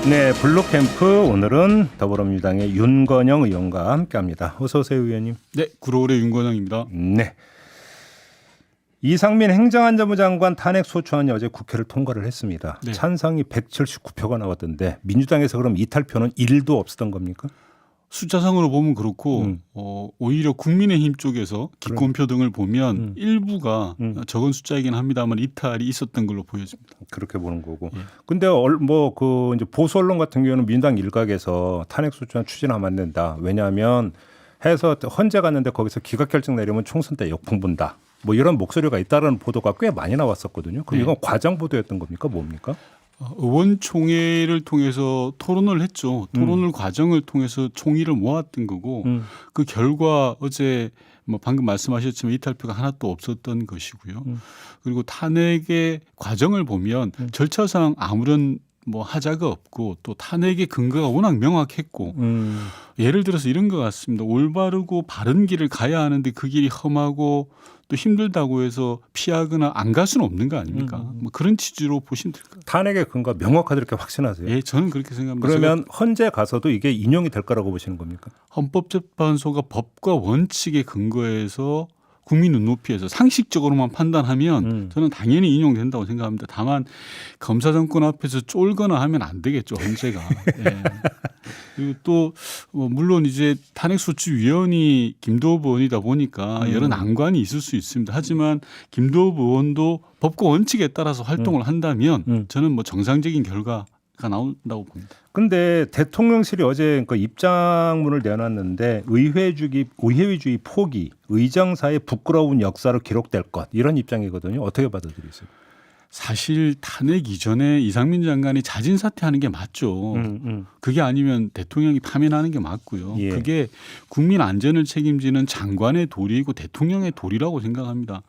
네, 블루캠프 오늘은 더불어민주당의 윤건영 의원과 함께합니다. 어서 오세요, 의원님. 네, 구로울의 윤건영입니다. 네. 이상민 행정안전부 장관 탄핵 소추안이 어제 국회를 통과를 했습니다. 네. 찬성이 179표가 나왔던데 민주당에서 그럼 이탈표는 1도 없었던 겁니까? 숫자상으로 보면 그렇고 오히려 국민의힘 쪽에서 기권표 등을 보면 일부가 적은 숫자이긴 합니다만 이탈이 있었던 걸로 보여집니다. 그렇게 보는 거고. 예. 근데 이제 보수 언론 같은 경우는 민주당 일각에서 탄핵 소추안 추진하면 안 된다. 왜냐하면 해서 헌재 갔는데 거기서 기각 결정 내리면 총선 때 역풍 분다. 뭐 이런 목소리가 있다라는 보도가 꽤 많이 나왔었거든요. 그럼 네. 이건 과장 보도였던 겁니까? 뭡니까? 의원총회를 통해서 토론을 했죠. 토론을 과정을 통해서 총의를 모았던 거고 그 결과 어제 뭐 방금 말씀하셨지만 이탈표가 하나도 없었던 것이고요. 그리고 탄핵의 과정을 보면 절차상 아무런 뭐 하자가 없고 또 탄핵의 근거가 워낙 명확했고 예를 들어서 이런 것 같습니다. 올바르고 바른 길을 가야 하는데 그 길이 험하고 또 힘들다고 해서 피하거나 안 갈 수는 없는 거 아닙니까? 뭐 그런 취지로 보시면 될 것 같아요. 탄핵의 근거 명확하게 이렇게 확신하세요? 예, 저는 그렇게 생각합니다. 그러면 헌재 가서도 이게 인용이 될 거라고 보시는 겁니까? 헌법재판소가 법과 원칙에 근거해서 국민 눈높이에서 상식적으로만 판단하면 저는 당연히 인용된다고 생각합니다. 다만 검사 정권 앞에서 쫄거나 하면 안 되겠죠, 헌재가. 예. 그리고 또 물론 이제 탄핵소추위원이 김도읍 의원이다 보니까 여러 난관이 있을 수 있습니다. 하지만 김도읍 의원도 법과 원칙에 따라서 활동을 한다면 저는 뭐 정상적인 결과가 나온다고 봅니다. 근데 대통령실이 어제 그 입장문을 내놨는데 의회주의 포기, 의정사의 부끄러운 역사로 기록될 것 이런 입장이거든요. 어떻게 받아들이세요? 사실 탄핵 이전에 이상민 장관이 자진 사퇴하는 게 맞죠. 그게 아니면 대통령이 파면하는 게 맞고요. 예. 그게 국민 안전을 책임지는 장관의 도리이고 대통령의 도리라고 생각합니다.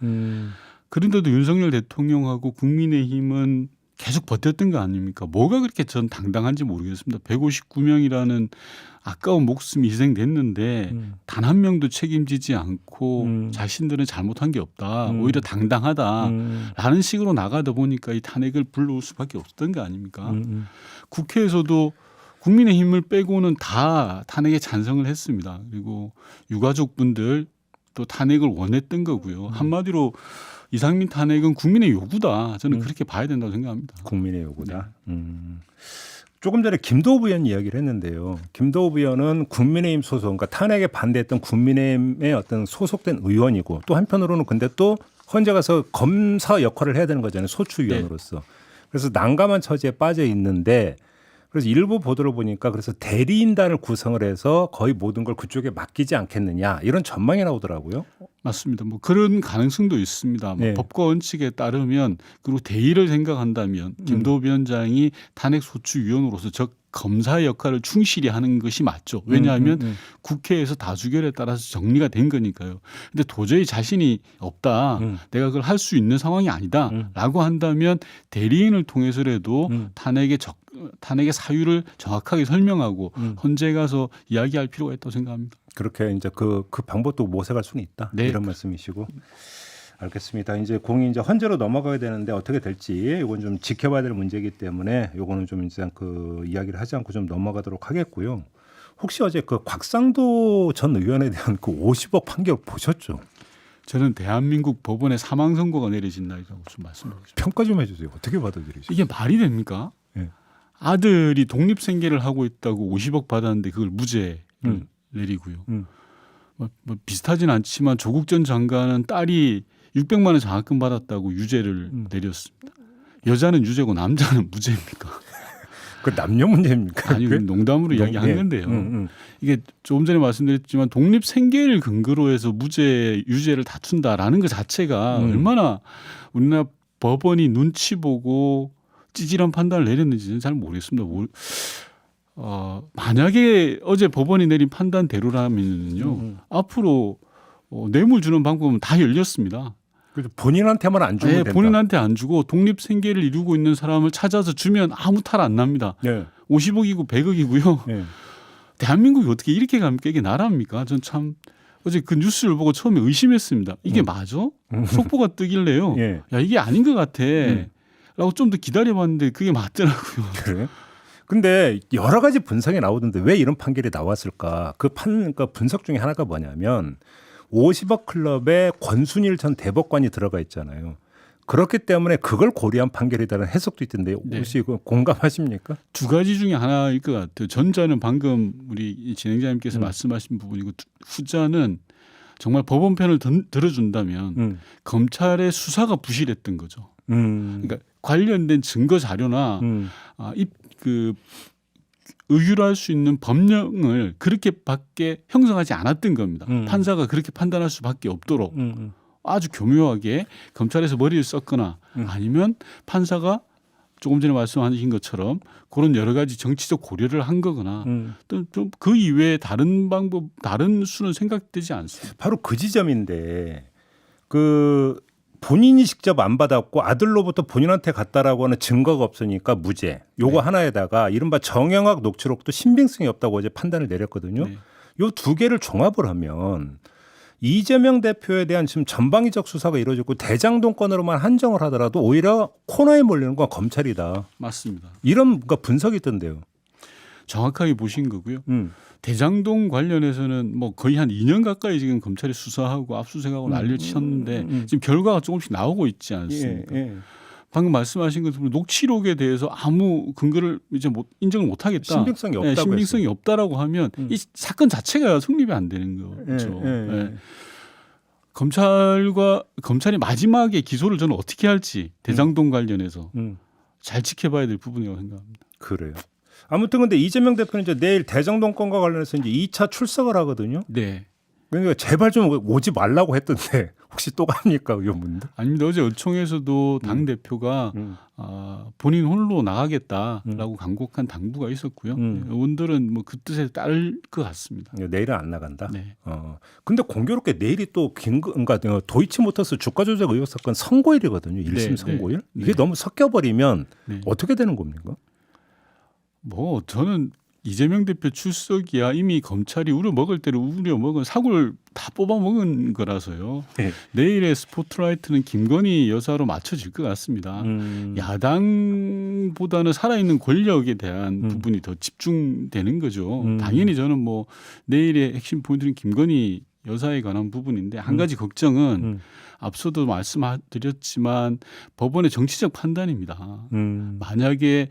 그런데도 윤석열 대통령하고 국민의힘은 계속 버텼던 거 아닙니까? 뭐가 그렇게 전 당당한지 모르겠습니다. 159명이라는 아까운 목숨이 희생됐는데 단 한 명도 책임지지 않고 자신들은 잘못한 게 없다. 오히려 당당하다라는 식으로 나가다 보니까 이 탄핵을 불러올 수밖에 없었던 거 아닙니까? 국회에서도 국민의힘을 빼고는 다 탄핵에 찬성을 했습니다. 그리고 유가족분들 또 탄핵을 원했던 거고요. 한마디로 이상민 탄핵은 국민의 요구다. 저는 그렇게 봐야 된다고 생각합니다. 국민의 요구다. 조금 전에 김도읍 의원 이야기를 했는데요. 김도읍 의원은 국민의힘 소속, 그러니까 탄핵에 반대했던 국민의힘의 어떤 소속된 의원이고 또 한편으로는 근데 또 헌재 가서 검사 역할을 해야 되는 거잖아요. 소추위원으로서. 그래서 난감한 처지에 빠져 있는데 그래서 일부 보도를 보니까 그래서 대리인단을 구성을 해서 거의 모든 걸 그쪽에 맡기지 않겠느냐 이런 전망이 나오더라고요. 맞습니다. 뭐 그런 가능성도 있습니다. 뭐 네. 법과 원칙에 따르면 그리고 대의를 생각한다면 김도읍 위원장이 탄핵소추위원으로서 즉 검사의 역할을 충실히 하는 것이 맞죠. 왜냐하면 국회에서 다수결에 따라서 정리가 된 거니까요. 근데 도저히 자신이 없다. 내가 그걸 할 수 있는 상황이 아니다라고 한다면 대리인을 통해서라도 탄핵의 사유를 정확하게 설명하고 헌재 가서 이야기할 필요가 있다고 생각합니다. 그렇게 이제 그 방법도 모색할 수는 있다. 네. 이런 말씀이시고. 알겠습니다. 이제 공이 이제 헌재로 넘어가야 되는데 어떻게 될지 이건 좀 지켜봐야 될 문제이기 때문에 이거는 좀 이제 그 이야기를 하지 않고 좀 넘어가도록 하겠고요. 혹시 어제 그 곽상도 전 의원에 대한 그 50억 판결 보셨죠? 저는 대한민국 법원에 사망 선고가 내려진 날이라고 좀 말씀드리겠습니다. 평가 좀 해주세요. 어떻게 받아들이세요? 이게 말이 됩니까? 네. 아들이 독립생계를 하고 있다고 50억 받았는데 그걸 무죄를 내리고요. 뭐 비슷하진 않지만 조국 전 장관은 딸이 600만 원 장학금 받았다고 유죄를 내렸습니다. 여자는 유죄고 남자는 무죄입니까? 그 남녀 문제입니까? 아니 농담으로 이야기한 네. 건데요. 이게 조금 전에 말씀드렸지만 독립생계를 근거로 해서 유죄를 다툰다라는 것 자체가 얼마나 우리나라 법원이 눈치 보고 찌질한 판단을 내렸는지는 잘 모르겠습니다. 만약에 어제 법원이 내린 판단대로라면요 앞으로 뇌물 주는 방법은 다 열렸습니다. 그래서 본인한테만 안 주면 된다. 본인한테 안 주고 독립생계를 이루고 있는 사람을 찾아서 주면 아무 탈 안 납니다. 네. 50억이고 100억이고요. 네. 대한민국이 어떻게 이렇게 갑니까? 이게 나라입니까? 전 참 어제 그 뉴스를 보고 처음에 의심했습니다. 이게 맞아? 속보가 뜨길래요. 예. 야 이게 아닌 것 같아. 라고 좀 더 기다려봤는데 그게 맞더라고요. 그래요? 근데 여러 가지 분석이 나오던데 왜 이런 판결이 나왔을까? 그러니까 분석 중에 하나가 뭐냐면 50억 클럽에 권순일 전 대법관이 들어가 있잖아요. 그렇기 때문에 그걸 고려한 판결이라는 해석도 있던데 혹시 그 공감하십니까? 두 가지 중에 하나일 것 같아요. 전자는 방금 우리 진행자님께서 말씀하신 부분이고 후자는 정말 법원 편을 들어준다면 검찰의 수사가 부실했던 거죠. 그러니까 관련된 증거 자료나 의율할 수 있는 법령을 그렇게밖에 형성하지 않았던 겁니다. 판사가 그렇게 판단할 수밖에 없도록 아주 교묘하게 검찰에서 머리를 썼거나 아니면 판사가 조금 전에 말씀하신 것처럼 그런 여러 가지 정치적 고려를 한 거거나 또 좀 그 이외에 다른 방법, 다른 수는 생각되지 않습니다. 바로 그 지점인데 그 본인이 직접 안 받았고 아들로부터 본인한테 갔다라고 하는 증거가 없으니까 무죄. 요거 하나에다가 이른바 정영학 녹취록도 신빙성이 없다고 어제 판단을 내렸거든요. 요 두 개를 종합을 하면 이재명 대표에 대한 지금 전방위적 수사가 이루어지고 대장동 건으로만 한정을 하더라도 오히려 코너에 몰리는 건 검찰이다. 맞습니다. 이런 뭔가 분석이 있던데요. 정확하게 보신 거고요. 대장동 관련해서는 뭐 거의 한 2년 가까이 지금 검찰이 수사하고 압수수색하고 난리를 치셨는데 지금 결과가 조금씩 나오고 있지 않습니까? 방금 말씀하신 것처럼 녹취록에 대해서 아무 근거를 이제 인정을 못 하겠다. 신빙성이 없다고 신빙성이 없다라고 하면 이 사건 자체가 성립이 안 되는 거죠. 검찰이 마지막에 기소를 저는 어떻게 할지 대장동 관련해서 잘 지켜봐야 될 부분이라고 생각합니다. 그래요. 아무튼 근데 이재명 대표는 이제 내일 대장동 건과 관련해서 이제 2차 출석을 하거든요. 네. 그러니까 제발 좀 오지 말라고 했던데 혹시 또 갑니까 의원분들? 아닙니다. 어제 의총에서도 당 대표가 본인 홀로 나가겠다라고 강곡한 당부가 있었고요. 의원들은 뭐 그 뜻에 따를 것 같습니다. 내일은 안 나간다. 네. 근데 공교롭게 내일이 또 그러니까 도이치모터스 주가 조작 의혹 사건 선고일이거든요. 1심 선고일. 이게 너무 섞여버리면 어떻게 되는 겁니까? 뭐 저는 이재명 대표 출석이야 이미 검찰이 우려먹을 대로 우려먹은 사고를 다 뽑아먹은 거라서요. 내일의 스포트라이트는 김건희 여사로 맞춰질 것 같습니다. 야당보다는 살아있는 권력에 대한 부분이 더 집중되는 거죠. 당연히 저는 뭐 내일의 핵심 포인트는 김건희 여사에 관한 부분인데 한 가지 걱정은 앞서도 말씀드렸지만 법원의 정치적 판단입니다. 만약에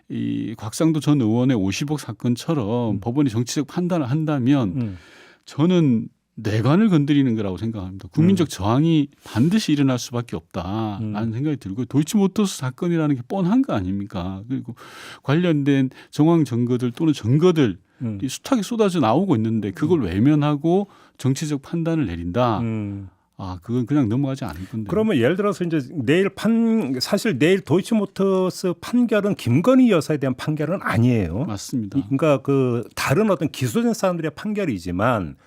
이 곽상도 전 의원의 50억 사건처럼 법원이 정치적 판단을 한다면 저는 내관을 건드리는 거라고 생각합니다. 국민적 저항이 반드시 일어날 수밖에 없다라는 생각이 들고 도이치모터스 사건이라는 게 뻔한 거 아닙니까? 그리고 관련된 정황 증거들 또는 증거들 이 숱하게 쏟아져 나오고 있는데 그걸 외면하고 정치적 판단을 내린다. 그건 그냥 넘어가지 않을 건데. 그러면 예를 들어서 이제 사실 내일 도이치모터스 판결은 김건희 여사에 대한 판결은 아니에요. 맞습니다. 그러니까 그 다른 어떤 기소된 사람들의 판결이지만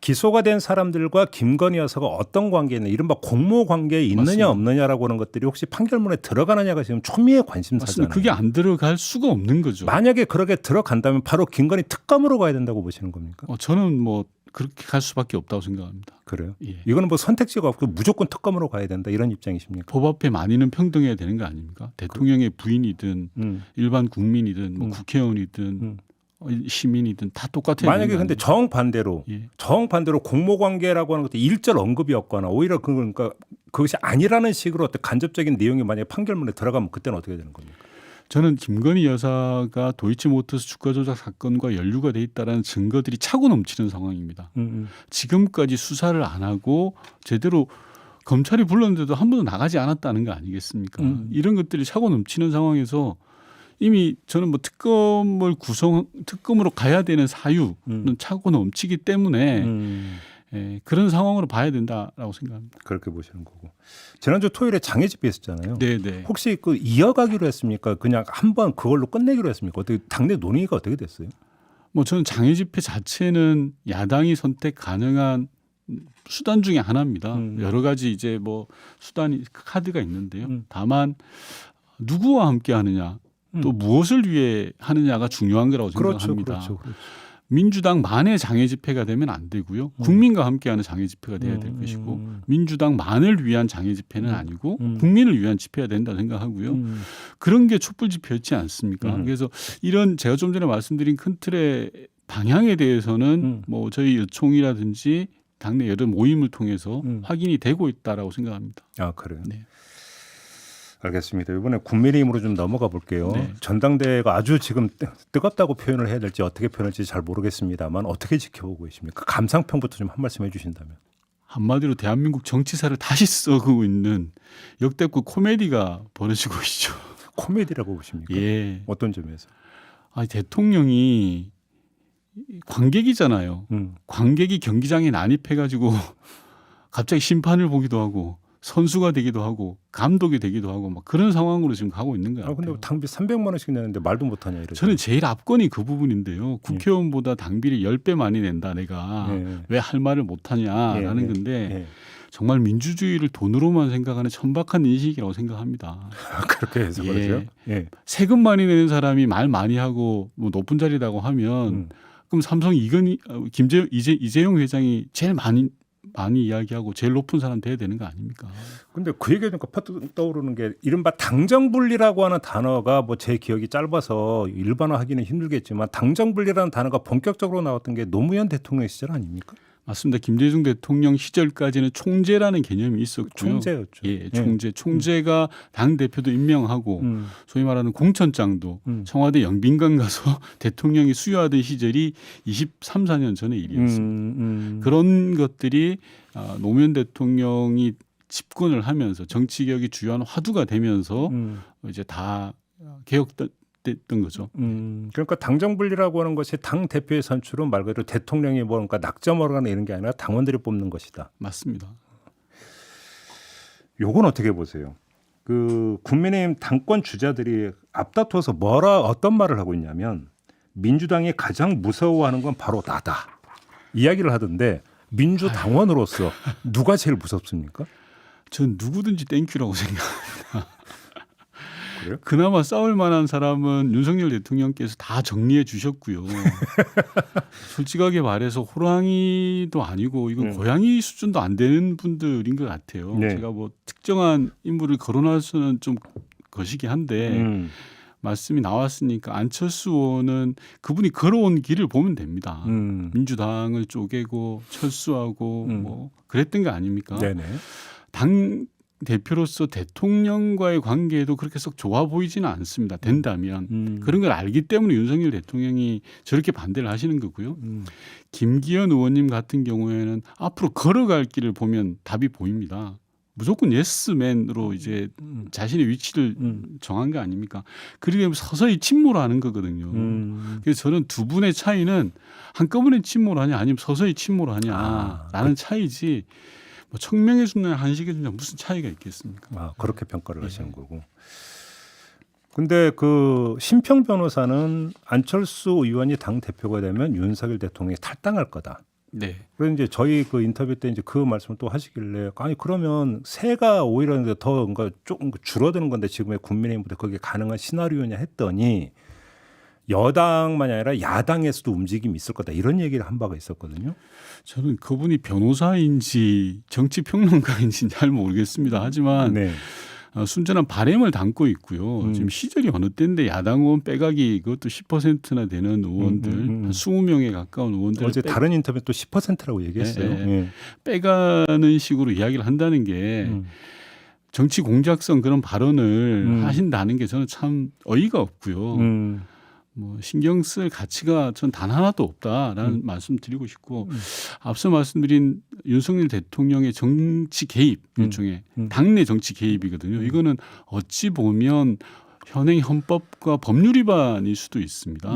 기소가 된 사람들과 김건희 여사가 어떤 관계에 있는 이른바 공모 관계에 있느냐 맞습니다. 없느냐라고 하는 것들이 혹시 판결문에 들어가느냐가 지금 초미의 관심사잖아요. 그게 안 들어갈 수가 없는 거죠. 만약에 그렇게 들어간다면 바로 김건희 특검으로 가야 된다고 보시는 겁니까? 저는 뭐 그렇게 갈 수밖에 없다고 생각합니다. 그래요? 예. 이거는 뭐 선택지가 없고 무조건 특검으로 가야 된다 이런 입장이십니까? 법 앞에 만인은 평등해야 되는 거 아닙니까? 대통령의 부인이든 일반 국민이든 뭐 국회의원이든 시민이든 다 똑같아요. 만약에 근데 정반대로 공모 관계라고 하는 것도 일절 언급이 없거나 오히려 그러니까 그것이 아니라는 식으로 어떤 간접적인 내용이 만약에 판결문에 들어가면 그때는 어떻게 되는 겁니까? 저는 김건희 여사가 도이치모터스 주가 조작 사건과 연루가 돼 있다는 증거들이 차고 넘치는 상황입니다. 지금까지 수사를 안 하고 제대로 검찰이 불렀는데도 한 번도 나가지 않았다는 거 아니겠습니까? 이런 것들이 차고 넘치는 상황에서 이미 저는 뭐 특검으로 가야 되는 사유는 차고 넘치기 때문에 그런 상황으로 봐야 된다라고 생각합니다. 그렇게 보시는 거고. 지난주 토요일에 장애 집회 있었잖아요. 네네. 혹시 그 이어가기로 했습니까? 그냥 한번 그걸로 끝내기로 했습니까? 어떻게 당내 논의가 어떻게 됐어요? 뭐 저는 장애 집회 자체는 야당이 선택 가능한 수단 중에 하나입니다. 여러 가지 이제 뭐 수단이 카드가 있는데요. 다만 누구와 함께 하느냐 또 무엇을 위해 하느냐가 중요한 거라고 생각합니다. 그렇죠. 민주당만의 장애 집회가 되면 안 되고요. 국민과 함께하는 장애 집회가 돼야 될 것이고 민주당만을 위한 장애 집회는 아니고 국민을 위한 집회가 된다 생각하고요. 그런 게 촛불 집회였지 않습니까? 그래서 이런 제가 좀 전에 말씀드린 큰 틀의 방향에 대해서는 뭐 저희 여총이라든지 당내 여러 모임을 통해서 확인이 되고 있다라고 생각합니다. 아, 그래요. 네. 알겠습니다. 이번에 국민의힘으로 좀 넘어가 볼게요. 네. 전당대회가 아주 지금 뜨겁다고 표현을 해야 될지 어떻게 표현할지 잘 모르겠습니다만 어떻게 지켜보고 계십니까? 감상평부터 좀 한 말씀 해주신다면. 한마디로 대한민국 정치사를 다시 썩고 있는 역대급 코미디가 벌어지고 있죠. 코미디라고 보십니까? 예. 어떤 점에서? 아니, 대통령이 관객이잖아요. 관객이 경기장에 난입해가지고 갑자기 심판을 보기도 하고 선수가 되기도 하고 감독이 되기도 하고 막 그런 상황으로 지금 가고 있는 거예요. 아, 근데 당비 300만 원씩 내는데 말도 못하냐 이러죠. 저는 제일 압권이 그 부분인데요. 국회의원보다 당비를 10배 많이 낸다 내가. 왜 할 말을 못하냐라는 건데 정말 민주주의를 돈으로만 생각하는 천박한 인식이라고 생각합니다. 그렇게 해서 그러죠. 세금 많이 내는 사람이 말 많이 하고 뭐 높은 자리라고 하면 그럼 삼성 이재용 회장이 제일 많이 이야기하고 제일 높은 사람 돼야 되는 거 아닙니까? 근데 그 얘기하니까 퍼뜩 떠오르는 게 이른바 당정분리라고 하는 단어가 뭐 제 기억이 짧아서 일반화하기는 힘들겠지만 당정분리라는 단어가 본격적으로 나왔던 게 노무현 대통령 시절 아닙니까? 맞습니다. 김대중 대통령 시절까지는 총재라는 개념이 있었고요. 총재였죠. 예, 총재. 총재가 당 대표도 임명하고 소위 말하는 공천장도 청와대 영빈관 가서 대통령이 수여하던 시절이 23, 4년 전의 일이었습니다. 그런 것들이 노무현 대통령이 집권을 하면서 정치 개혁이 주요한 화두가 되면서 이제 다 개혁됐던 거죠. 그러니까 당정분리라고 하는 것이 당 대표의 선출은 말 그대로 대통령이 뭔가 낙점하거나 이런 게 아니라 당원들이 뽑는 것이다. 맞습니다. 요건 어떻게 보세요? 그 국민의힘 당권 주자들이 앞다퉈서 어떤 말을 하고 있냐면 민주당이 가장 무서워하는 건 바로 나다. 이야기를 하던데 민주당원으로서 누가 제일 무섭습니까? 전 누구든지 땡큐라고 생각합니다. 그래요? 그나마 싸울 만한 사람은 윤석열 대통령께서 다 정리해 주셨고요. 솔직하게 말해서 호랑이도 아니고 이건 고양이 수준도 안 되는 분들인 것 같아요. 네. 제가 뭐 특정한 인물을 거론할 수는 좀 거시기 한데 말씀이 나왔으니까 안철수 의원은 그분이 걸어온 길을 보면 됩니다. 민주당을 쪼개고 철수하고 뭐 그랬던 거 아닙니까? 네네. 당 대표로서 대통령과의 관계도 그렇게 썩 좋아 보이지는 않습니다. 된다면 그런 걸 알기 때문에 윤석열 대통령이 저렇게 반대를 하시는 거고요. 김기현 의원님 같은 경우에는 앞으로 걸어갈 길을 보면 답이 보입니다. 무조건 예스맨으로 이제 자신의 위치를 정한 거 아닙니까? 그러기 서서히 침몰하는 거거든요. 그래서 저는 두 분의 차이는 한꺼번에 침몰하냐 아니면 서서히 침몰하냐라는 차이지 뭐 청명의 순간 한식의 순간 무슨 차이가 있겠습니까? 그렇게 평가를 하시는 거고. 근데 그 심평 변호사는 안철수 의원이 당 대표가 되면 윤석열 대통령이 탈당할 거다. 네. 그래서 이제 저희 그 인터뷰 때 이제 그 말씀을 또 하시길래 아니 그러면 세가 오히려 더 뭔가 조금 줄어드는 건데 지금의 국민의힘보다 그게 가능한 시나리오냐 했더니 여당만이 아니라 야당에서도 움직임이 있을 거다 이런 얘기를 한 바가 있었거든요. 저는 그분이 변호사인지 정치평론가인지는 잘 모르겠습니다. 하지만 순전한 바램을 담고 있고요. 지금 시절이 어느 때인데 야당 의원 빼가기 그것도 10%나 되는 의원들 한 20명에 가까운 의원들 어제 다른 인터뷰 또 10%라고 얘기했어요. 빼가는 식으로 이야기를 한다는 게 정치 공작성 그런 발언을 하신다는 게 저는 참 어이가 없고요. 뭐 신경 쓸 가치가 전 단 하나도 없다라는 말씀 드리고 싶고 앞서 말씀드린 윤석열 대통령의 정치 개입 일종의 당내 정치 개입이거든요. 이거는 어찌 보면 현행 헌법과 법률 위반일 수도 있습니다.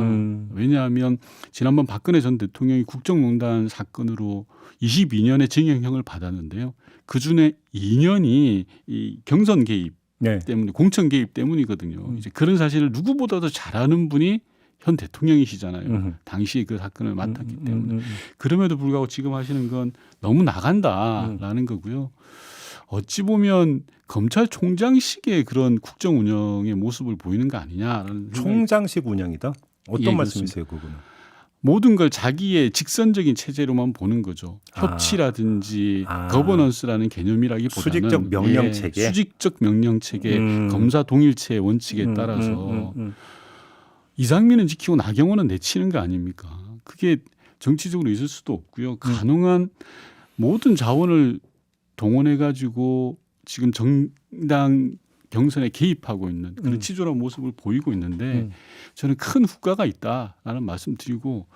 왜냐하면 지난번 박근혜 전 대통령이 국정농단 사건으로 22년의 징역형을 받았는데요. 그중에 2년이 이 경선 개입 때문에 공천 개입 때문이거든요. 이제 그런 사실을 누구보다도 잘 아는 분이 현 대통령이시잖아요. 당시에 그 사건을 맡았기 때문에. 그럼에도 불구하고 지금 하시는 건 너무 나간다라는 거고요. 어찌 보면 검찰총장식의 그런 국정 운영의 모습을 보이는 거 아니냐라는 총장식 운영이다. 어떤 말씀이세요, 그거는? 모든 걸 자기의 직선적인 체제로만 보는 거죠. 협치라든지 거버넌스라는 개념이라기보다는 수직적 명령 체계, 수직적 명령 체계, 검사 동일체의 원칙에 따라서 이상민은 지키고 나경원은 내치는 거 아닙니까? 그게 정치적으로 있을 수도 없고요. 가능한 모든 자원을 동원해 가지고 지금 정당 경선에 개입하고 있는 그런 치졸한 모습을 보이고 있는데 저는 큰 후과가 있다라는 말씀 드리고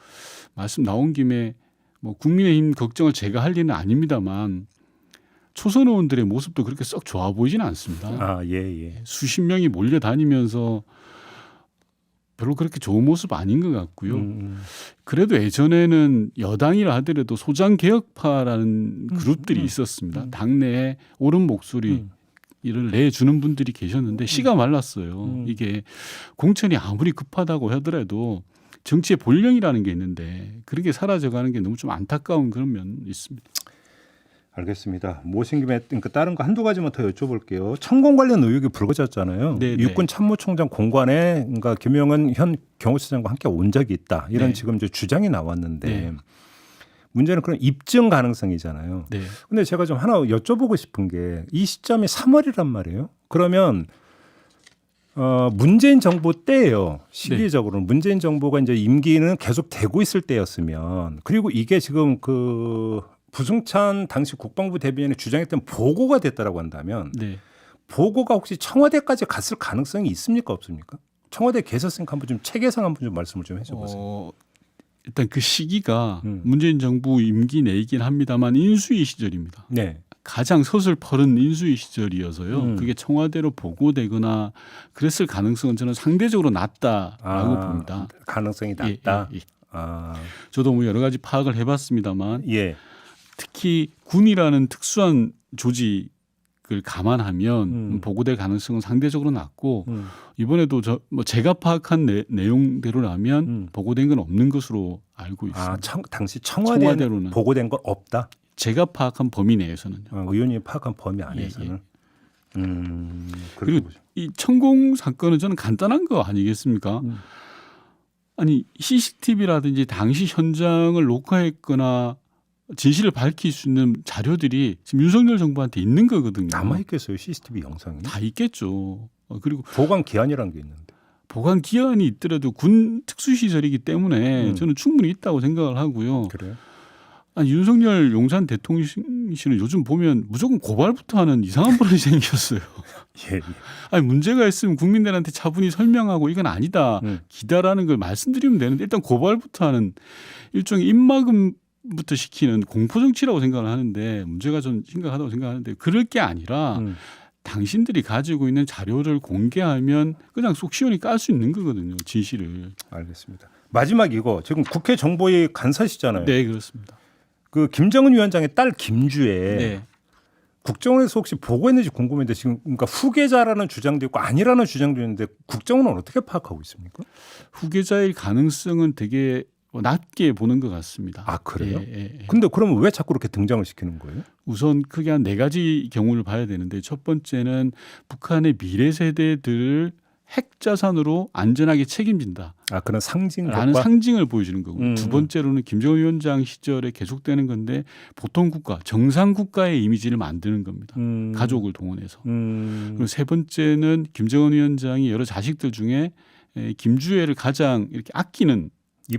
말씀 나온 김에 뭐 국민의힘 걱정을 제가 할 일은 아닙니다만 초선 의원들의 모습도 그렇게 썩 좋아 보이지는 않습니다. 예. 수십 명이 몰려다니면서 별로 그렇게 좋은 모습 아닌 것 같고요. 그래도 예전에는 여당이라 하더라도 소장 개혁파라는 그룹들이 있었습니다. 당내에 옳은 목소리 이를 내주는 분들이 계셨는데 씨가 말랐어요. 이게 공천이 아무리 급하다고 하더라도 정치의 본령이라는 게 있는데 그런 게 사라져가는 게 너무 좀 안타까운 그런 면이 있습니다. 알겠습니다. 모신 김에 그러니까 다른 거 한두 가지만 더 여쭤볼게요. 천공 관련 의혹이 불거졌잖아요. 육군 참모총장 공관에 그러니까 김영은 현 경호처장과 함께 온 적이 있다. 이런 지금 이제 주장이 나왔는데 문제는 그런 입증 가능성이잖아요. 근데 제가 좀 하나 여쭤보고 싶은 게 이 시점이 3월이란 말이에요. 그러면 문재인 정부 때예요. 시기적으로는 문재인 정부가 이제 임기는 계속 되고 있을 때였으면 그리고 이게 지금 그 부승찬 당시 국방부 대변인이 주장했던 보고가 됐다라고 한다면 보고가 혹시 청와대까지 갔을 가능성이 있습니까 없습니까? 청와대 개서성 한번 좀 체계상 한번 좀 말씀을 좀 해줘보세요. 일단 그 시기가 문재인 정부 임기 내이긴 합니다만 인수위 시절입니다. 가장 서슬퍼른 인수위 시절이어서요. 그게 청와대로 보고되거나 그랬을 가능성은 저는 상대적으로 낮다라고 봅니다. 가능성이 낮다. 저도 뭐 여러 가지 파악을 해봤습니다만 특히 군이라는 특수한 조직을 감안하면 보고될 가능성은 상대적으로 낮고 이번에도 제가 파악한 내용대로라면 보고된 건 없는 것으로 알고 있습니다. 당시 청와대로는 보고된 건 없다. 제가 파악한 범위 내에서는요. 의원님이 파악한 범위 안에서는. 그리고 이 천공 사건은 저는 간단한 거 아니겠습니까? 아니 CCTV라든지 당시 현장을 녹화했거나 진실을 밝힐 수 있는 자료들이 지금 윤석열 정부한테 있는 거거든요. 남아 있겠어요, CCTV 영상이? 다 있겠죠. 그리고 보관 기한이라는 게 있는데. 보관 기한이 있더라도 군 특수시설이기 때문에 저는 충분히 있다고 생각을 하고요. 그래요? 아니 윤석열 용산 대통령실은 요즘 보면 무조건 고발부터 하는 이상한 버릇이 생겼어요. 아니 문제가 있으면 국민들한테 차분히 설명하고 이건 아니다. 기다라는 걸 말씀드리면 되는데 일단 고발부터 하는 일종의 입막음부터 시키는 공포정치라고 생각을 하는데 문제가 좀 심각하다고 생각하는데 그럴 게 아니라 당신들이 가지고 있는 자료를 공개하면 그냥 속 시원히 깔 수 있는 거거든요. 진실을. 알겠습니다. 마지막 이거 지금 국회 정보위 간사시잖아요. 네, 그렇습니다. 그 김정은 위원장의 딸 김주애 국정원에서 혹시 보고했는지 궁금한데 지금 그러니까 후계자라는 주장도 있고 아니라는 주장도 있는데 국정원은 어떻게 파악하고 있습니까? 후계자일 가능성은 되게 낮게 보는 것 같습니다. 아 그래요? 근데 그러면 왜 자꾸 그렇게 등장을 시키는 거예요? 우선 크게 한 4가지 경우를 봐야 되는데 첫 번째는 북한의 미래 세대들을 핵 자산으로 안전하게 책임진다. 그런 라는 상징을 보여주는 거고. 두 번째로는 김정은 위원장 시절에 계속되는 건데 보통 국가, 정상 국가의 이미지를 만드는 겁니다. 가족을 동원해서. 그리고 세 번째는 김정은 위원장이 여러 자식들 중에 김주애를 가장 이렇게 아끼는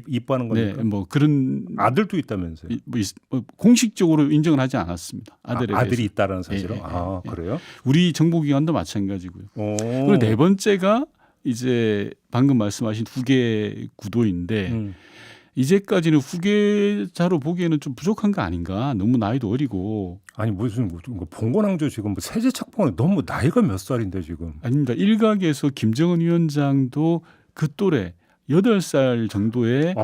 이뻐하는 겁니까? 뭐 그런 아들도 있다면서요? 공식적으로 인정을 하지 않았습니다. 아들이 있다라는 사실은. 그래요? 우리 정보기관도 마찬가지고요. 그리고 네 번째가 이제 방금 말씀하신 후계 구도인데 이제까지는 후계자로 보기에는 좀 부족한 거 아닌가? 너무 나이도 어리고. 아니 무슨 봉건왕조 지금 세제 척봉은 너무 나이가 몇 살인데 지금? 아닙니다. 일각에서 김정은 위원장도 그 또래 8살 정도의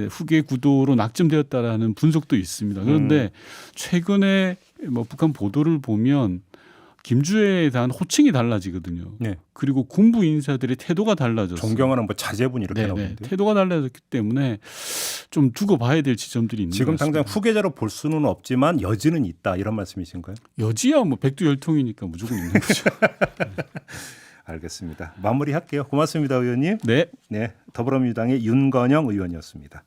후계 구도로 낙점되었다라는 분석도 있습니다. 그런데 최근에 뭐 북한 보도를 보면 김주애에 대한 호칭이 달라지거든요. 그리고 군부 인사들의 태도가 달라졌어요. 존경하는 뭐 자제분 이렇게 나오는데 태도가 달라졌기 때문에 좀 두고 봐야 될 지점들이 있는 것 지금 같습니다. 당장 후계자로 볼 수는 없지만 여지는 있다 이런 말씀이신가요? 여지야 뭐 백두열통이니까 무조건 있는 거죠. 알겠습니다. 마무리할게요. 고맙습니다, 의원님. 네. 네, 더불어민주당의 윤건영 의원이었습니다.